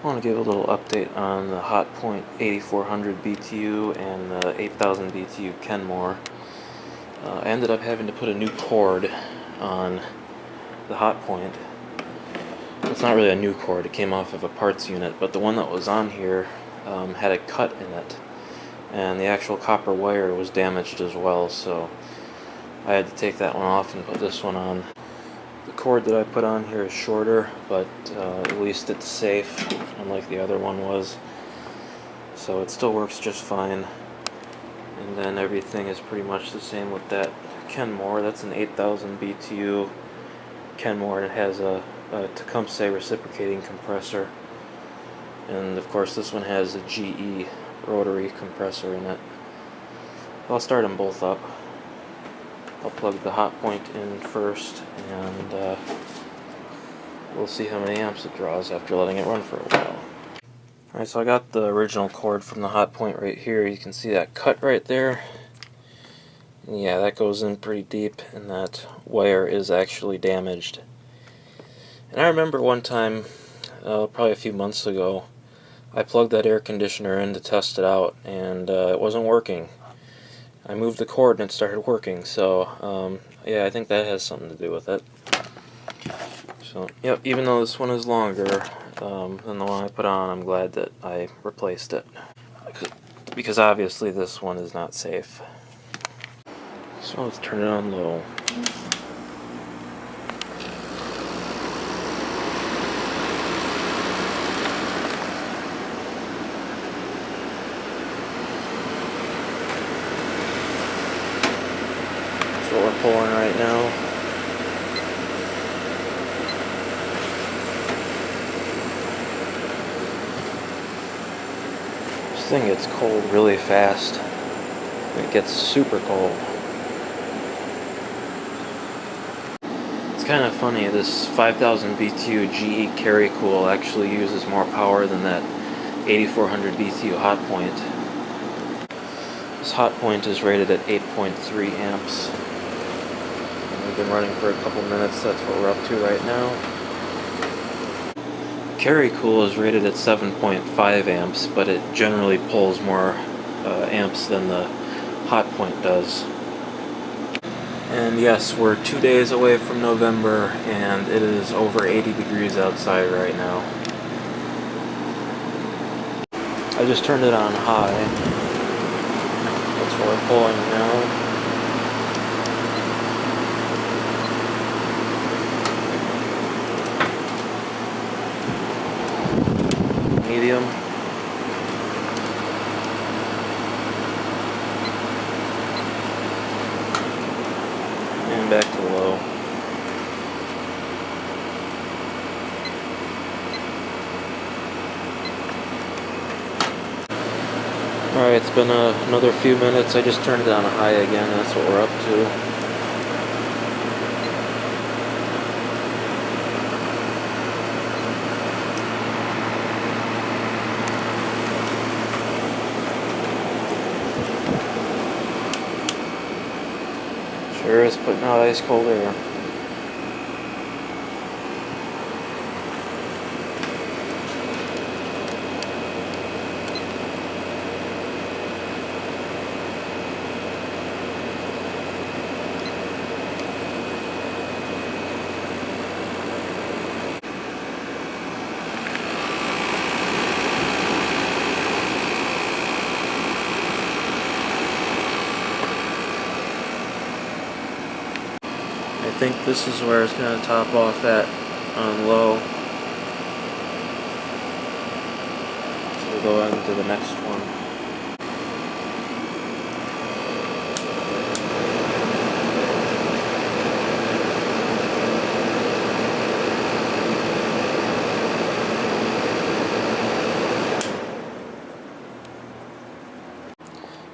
I want to give a little update on the Hotpoint 8400 BTU and the 8000 BTU Kenmore. I ended up having to put a new cord on the Hotpoint. It's not really a new cord, it came off of a parts unit, but the one that was on here had a cut in it, and the actual copper wire was damaged as well, so I had to take that one off and put this one on. The cord that I put on here is shorter, but at least it's safe, unlike the other one was. So it still works just fine. And then everything is pretty much the same with that Kenmore. That's an 8000 BTU Kenmore, and it has a Tecumseh reciprocating compressor. And of course this one has a GE rotary compressor in it. I'll start them both up. I'll plug the Hotpoint in first, and we'll see how many amps it draws after letting it run for a while. Alright, so I got the original cord from the Hotpoint right here. You can see that cut right there. And yeah, that goes in pretty deep, and that wire is actually damaged. And I remember one time, probably a few months ago, I plugged that air conditioner in to test it out, and it wasn't working. I moved the cord and it started working, so yeah, I think that has something to do with it. So, yep, even though this one is longer than the one I put on, I'm glad that I replaced it. Because obviously this one is not safe. So let's turn it on low. What we're pulling right now. This thing gets cold really fast. It gets super cold. It's kind of funny, this 5000 BTU GE Carry Cool actually uses more power than that 8400 BTU Hotpoint. This Hotpoint is rated at 8.3 amps. We've been running for a couple minutes, that's what we're up to right now. Carry Cool is rated at 7.5 amps, but it generally pulls more amps than the Hotpoint does. And yes, we're 2 days away from November, and it is over 80 degrees outside right now. I just turned it on high. That's what we're pulling now. Medium. And back to low. Alright, it's been another few minutes. I just turned it on high again. That's what we're up to. Sure is putting out ice cold air. I think this is where it's going to top off at on low. So we'll go on to the next one.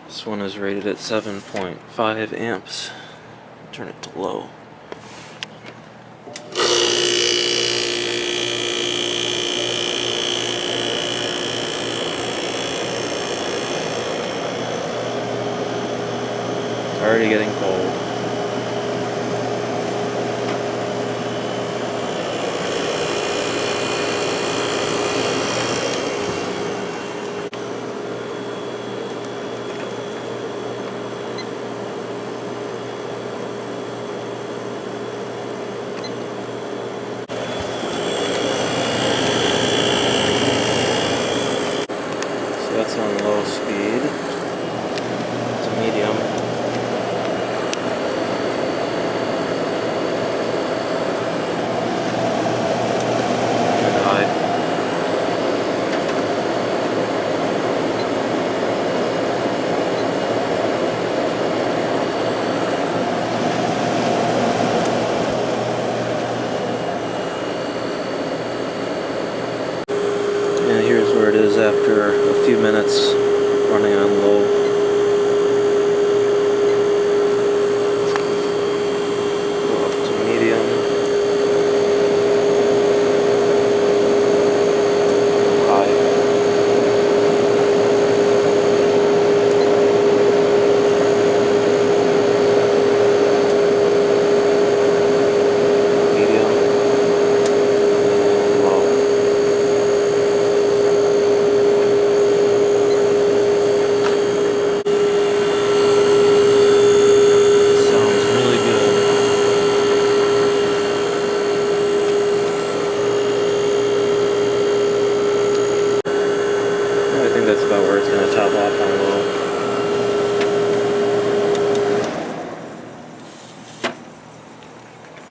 This one is rated at 7.5 amps. Turn it to low. Already getting cold. low speed to medium. And high. And here's where it is after a few minutes running on low.